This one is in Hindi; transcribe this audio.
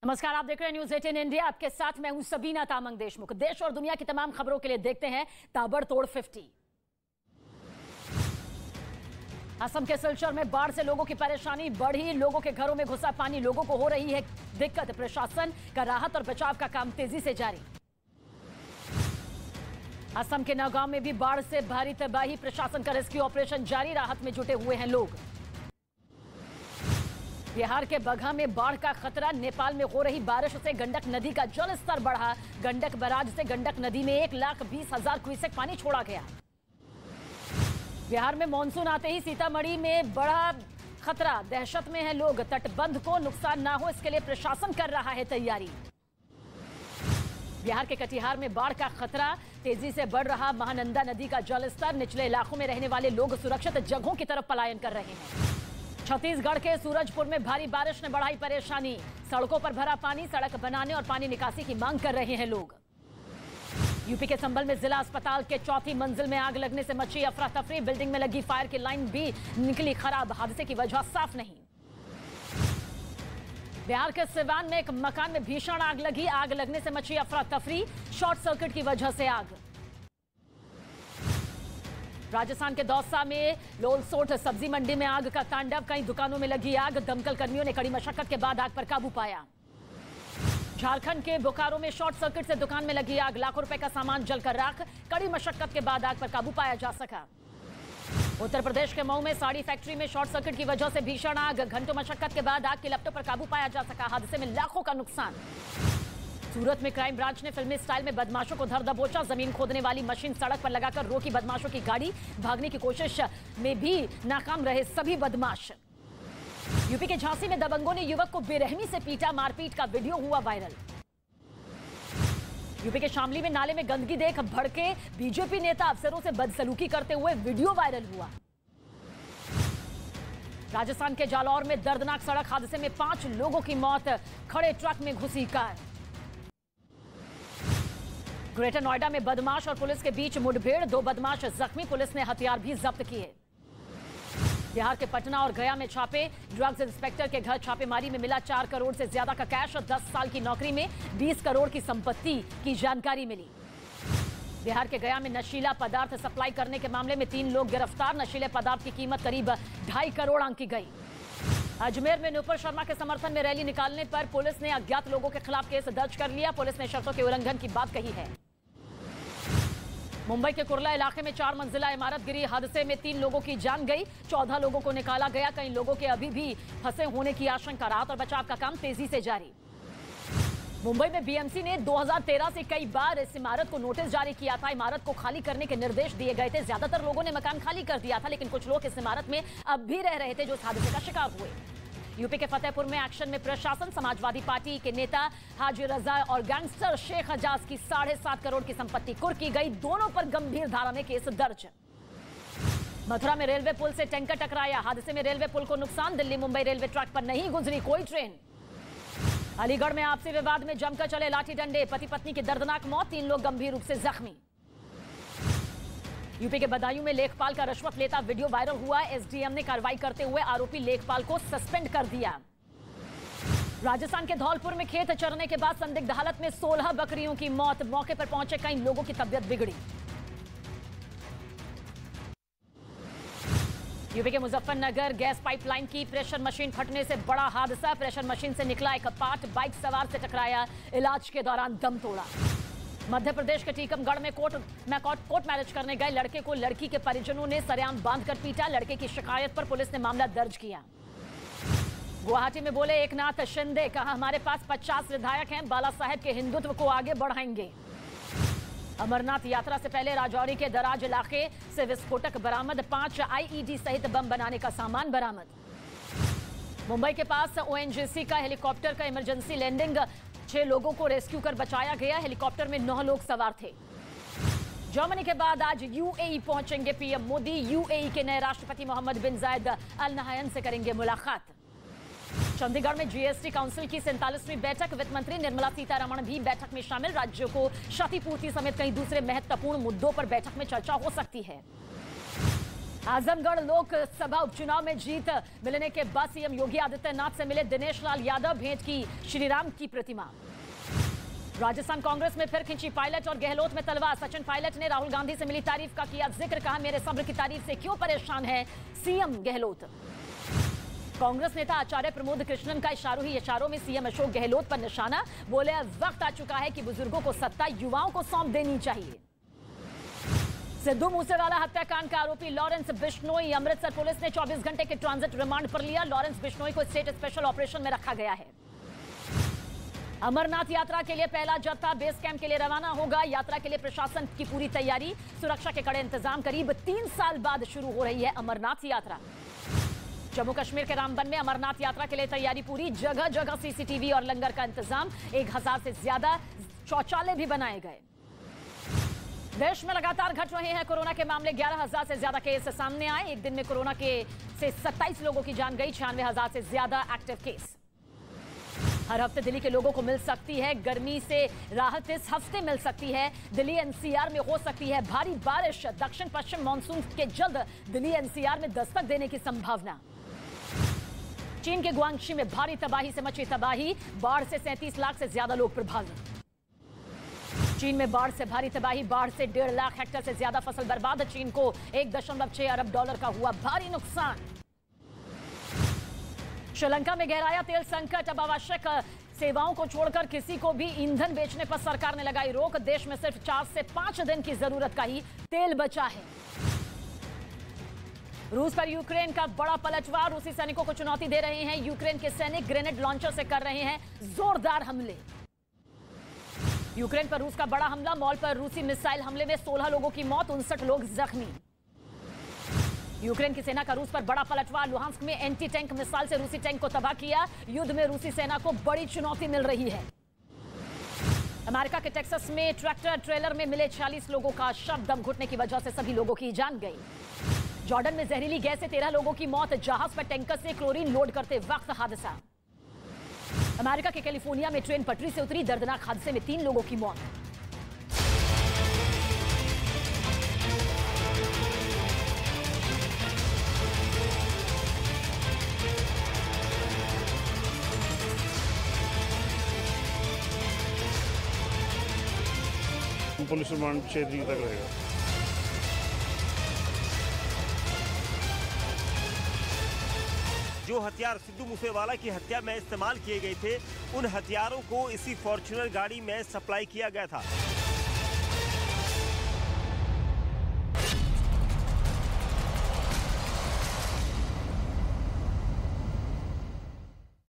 नमस्कार, आप देख रहे हैं न्यूज 18 इंडिया। आपके साथ मैं हूं सबीना तामंग देशमुख। देश और दुनिया की तमाम खबरों के लिए देखते हैं ताबड़तोड़ 50। असम के सिलचर में बाढ़ से लोगों की परेशानी बढ़ी। लोगों के घरों में घुसा पानी, लोगों को हो रही है दिक्कत। प्रशासन का राहत और बचाव का काम तेजी से जारी। असम के नौगांव में भी बाढ़ से भारी तबाही। प्रशासन का रेस्क्यू ऑपरेशन जारी, राहत में जुटे हुए हैं लोग। बिहार के बगहा में बाढ़ का खतरा। नेपाल में हो रही बारिश से गंडक नदी का जल स्तर बढ़ा। गंडक बराज से गंडक नदी में 1,20,000 क्यूसेक पानी छोड़ा गया। बिहार में मानसून आते ही सीतामढ़ी में बढ़ा खतरा। दहशत में है लोग। तटबंध को नुकसान ना हो, इसके लिए प्रशासन कर रहा है तैयारी। बिहार के कटिहार में बाढ़ का खतरा। तेजी से बढ़ रहा महानंदा नदी का जलस्तर। निचले इलाकों में रहने वाले लोग सुरक्षित जगहों की तरफ पलायन कर रहे हैं। छत्तीसगढ़ के सूरजपुर में भारी बारिश ने बढ़ाई परेशानी। सड़कों पर भरा पानी, सड़क बनाने और पानी निकासी की मांग कर रहे हैं लोग। यूपी के संभल में जिला अस्पताल के चौथी मंजिल में आग लगने से मची अफरा तफरी। बिल्डिंग में लगी फायर की लाइन भी निकली खराब। हादसे की वजह साफ नहीं। बिहार के सिवान में एक मकान में भीषण आग लगी। आग लगने से मची अफरा तफरी। शॉर्ट सर्किट की वजह से आग। राजस्थान के दौसा में लोलसोट सब्जी मंडी में आग का तांडव। कई दुकानों में लगी आग। दमकल कर्मियों ने कड़ी मशक्कत के बाद आग पर काबू पाया। झारखंड के बोकारो में शॉर्ट सर्किट से दुकान में लगी आग। लाखों रुपए का सामान जलकर राख। कड़ी मशक्कत के बाद आग पर काबू पाया जा सका। उत्तर प्रदेश के मऊ में साड़ी फैक्ट्री में शॉर्ट सर्किट की वजह से भीषण आग। घंटों मशक्कत के बाद आग की लपटों पर काबू पाया जा सका। हादसे में लाखों का नुकसान। सूरत में क्राइम ब्रांच ने फिल्मी स्टाइल में बदमाशों को धर दबोचा। जमीन खोदने वाली मशीन सड़क पर लगाकर रोकी बदमाशों की गाड़ी। भागने की कोशिश में भी नाकाम रहे सभी बदमाश। यूपी के झांसी में दबंगों ने युवक को बेरहमी से पीटा। मारपीट का वीडियो हुआ वायरल। यूपी के शामली में नाले में गंदगी देख भड़के बीजेपी नेता अफसरों से बदसलूकी करते हुए वीडियो वायरल हुआ। राजस्थान के जालौर में दर्दनाक सड़क हादसे में 5 लोगों की मौत। खड़े ट्रक में घुसी कार। ग्रेटर नोएडा में बदमाश और पुलिस के बीच मुठभेड़। 2 बदमाश जख्मी। पुलिस ने हथियार भी जब्त किए। बिहार के पटना और गया में छापे। ड्रग्स इंस्पेक्टर के घर छापेमारी में मिला 4 करोड़ से ज्यादा का कैश और 10 साल की नौकरी में 20 करोड़ की संपत्ति की जानकारी मिली। बिहार के गया में नशीला पदार्थ सप्लाई करने के मामले में 3 लोग गिरफ्तार। नशीले पदार्थ की कीमत करीब 2.5 करोड़ आंकी गई। अजमेर में नुपुर शर्मा के समर्थन में रैली निकालने पर पुलिस ने अज्ञात लोगों के खिलाफ केस दर्ज कर लिया। पुलिस ने शर्तों के उल्लंघन की बात कही है। मुंबई के कुर्ला इलाके में 4 मंजिला इमारत गिरी। हादसे में 3 लोगों की जान गई। 14 लोगों को निकाला गया। कई लोगों के अभी भी फंसे होने की आशंका। राहत और बचाव का काम तेजी से जारी। मुंबई में बीएमसी ने 2013 से कई बार इस इमारत को नोटिस जारी किया था। इमारत को खाली करने के निर्देश दिए गए थे। ज्यादातर लोगों ने मकान खाली कर दिया था, लेकिन कुछ लोग इस इमारत में अब भी रह रहे थे जो इस हादसे का शिकार हुए। यूपी के फतेहपुर में एक्शन में प्रशासन। समाजवादी पार्टी के नेता हाजी रजा और गैंगस्टर शेख हजाज की 7.5 करोड़ की संपत्ति कुर्क की गई। दोनों पर गंभीर धारा में केस दर्ज। मथुरा में रेलवे पुल से टैंकर टकराया। हादसे में रेलवे पुल को नुकसान। दिल्ली मुंबई रेलवे ट्रैक पर नहीं गुजरी कोई ट्रेन। अलीगढ़ में आपसी विवाद में जमकर चले लाठी डंडे। पति पत्नी की दर्दनाक मौत। 3 लोग गंभीर रूप से जख्मी। यूपी के बदायूं में लेखपाल का रिश्वत लेता वीडियो वायरल हुआ। एसडीएम ने कार्रवाई करते हुए आरोपी लेखपाल को सस्पेंड कर दिया। राजस्थान के धौलपुर में खेत चरने के बाद संदिग्ध हालत में 16 बकरियों की मौत। मौके पर पहुंचे कई लोगों की तबीयत बिगड़ी। यूपी के मुजफ्फरनगर गैस पाइपलाइन की प्रेशर मशीन फटने से बड़ा हादसा। प्रेशर मशीन से निकला एक पार्ट बाइक सवार से टकराया। इलाज के दौरान दम तोड़ा। मध्य प्रदेश के टीकमगढ़ में कोर्ट मैरिज करने गए लड़के को लड़की के परिजनों ने सरेआम बांधकर पीटा। लड़के की शिकायत पर पुलिस ने मामला दर्ज किया। गुवाहाटी में बोले एकनाथ शिंदे, कहा हमारे पास 50 विधायक हैं, बाला साहेब के हिंदुत्व को आगे बढ़ाएंगे। अमरनाथ यात्रा से पहले राजौरी के दराज इलाके से विस्फोटक बरामद। 5 आईईडी सहित बम बनाने का सामान बरामद। मुंबई के पास ओएनजीसी का हेलीकॉप्टर का इमरजेंसी लैंडिंग। 6 लोगों को रेस्क्यू कर बचाया गया। हेलीकॉप्टर में 9 लोग सवार थे। जर्मनी के बाद आज यूएई पहुंचेंगे पीएम मोदी। यूएई के नए राष्ट्रपति मोहम्मद बिन जायद अल नहयान से करेंगे मुलाकात। चंडीगढ़ में जीएसटी काउंसिल की 47वीं बैठक। वित्त मंत्री निर्मला सीतारमण भी बैठक में शामिल। राज्यों को क्षतिपूर्ति समेत कई दूसरे महत्वपूर्ण मुद्दों पर बैठक में चर्चा हो सकती है। आजमगढ़ लोकसभा उपचुनाव में जीत मिलने के बाद सीएम योगी आदित्यनाथ से मिले दिनेश लाल यादव, भेंट की श्रीराम की प्रतिमा। राजस्थान कांग्रेस में फिर खिंची पायलट और गहलोत में तलवार। सचिन पायलट ने राहुल गांधी से मिली तारीफ का किया जिक्र, कहा मेरे सब्र की तारीफ से क्यों परेशान है सीएम गहलोत। कांग्रेस नेता आचार्य प्रमोद कृष्णन का इशारों में सीएम अशोक गहलोत पर निशाना, बोले अब वक्त आ चुका है कि बुजुर्गों को सत्ता युवाओं को सौंप देनी चाहिए। सिद्धू मूसेवाला हत्याकांड का आरोपी लॉरेंस बिश्नोई, अमृतसर पुलिस ने 24 घंटे के ट्रांजिट रिमांड पर लिया। लॉरेंस बिश्नोई को स्टेट स्पेशल ऑपरेशन में रखा गया है। अमरनाथ यात्रा के लिए पहला जत्था बेस कैंप के लिए रवाना होगा। यात्रा के लिए प्रशासन की पूरी तैयारी, सुरक्षा के कड़े इंतजाम। करीब 3 साल बाद शुरू हो रही है अमरनाथ यात्रा। जम्मू कश्मीर के रामबन में अमरनाथ यात्रा के लिए तैयारी पूरी, जगह जगह सीसीटीवी और लंगर का इंतजाम। 1000 से ज्यादा शौचालय भी बनाए गए। देश में लगातार घट रहे हैं कोरोना के मामले, 11,000 से ज्यादा केस सामने आए। एक दिन में कोरोना से 27 लोगों की जान गई, 96,000 से ज्यादा एक्टिव केस। हर हफ्ते दिल्ली के लोगों को मिल सकती है गर्मी से राहत, इस हफ्ते मिल सकती है। दिल्ली एनसीआर में हो सकती है भारी बारिश। दक्षिण पश्चिम मानसून के जल्द दिल्ली एनसीआर में दस्तक देने की संभावना। चीन के गुआंगशी में भारी तबाही से मची तबाही, बाढ़ से 37 लाख से ज्यादा लोग प्रभावित। चीन में बाढ़ से भारी तबाही, बाढ़ से 1.5 लाख हेक्टेयर से ज्यादा फसल बर्बाद। चीन को $1.6 अरब का हुआ भारी नुकसान। श्रीलंका में गहराया तेल संकट, अब आवश्यक सेवाओं को छोड़कर किसी को भी ईंधन बेचने पर सरकार ने लगाई रोक। देश में सिर्फ 4 से 5 दिन की जरूरत का ही तेल बचा है। रूस पर यूक्रेन का बड़ा पलटवार, रूसी सैनिकों को चुनौती दे रहे हैं। यूक्रेन के सैनिक ग्रेनेड लॉन्चर से कर रहे हैं जोरदार हमले। यूक्रेन पर रूस का बड़ा हमला, मॉल पर रूसी मिसाइल हमले में 16 लोगों की मौत, 59 लोग जख्मी। यूक्रेन की सेना का रूस पर बड़ा पलटवार, लुहांस्क में एंटी टैंक मिसाइल से रूसी टैंक को तबाह किया। युद्ध में रूसी सेना को बड़ी चुनौती मिल रही है। अमेरिका के टेक्सास में ट्रैक्टर ट्रेलर में मिले 46 लोगों का शव, दम घुटने की वजह से सभी लोगों की जान गई। जॉर्डन में जहरीली गैस से 13 लोगों की मौत, जहाज पर टैंकर से क्लोरीन लोड करते वक्त हादसा। अमेरिका के कैलिफोर्निया में ट्रेन पटरी से उतरी, दर्दनाक हादसे में 3 लोगों की मौत। पुलिस रिमांड 6 दिन तक रहेगा। जो हथियार सिद्धू मूसेवाला की हत्या में इस्तेमाल किए गए थे, उन हथियारों को इसी फॉर्च्यूनर गाड़ी में सप्लाई किया गया था।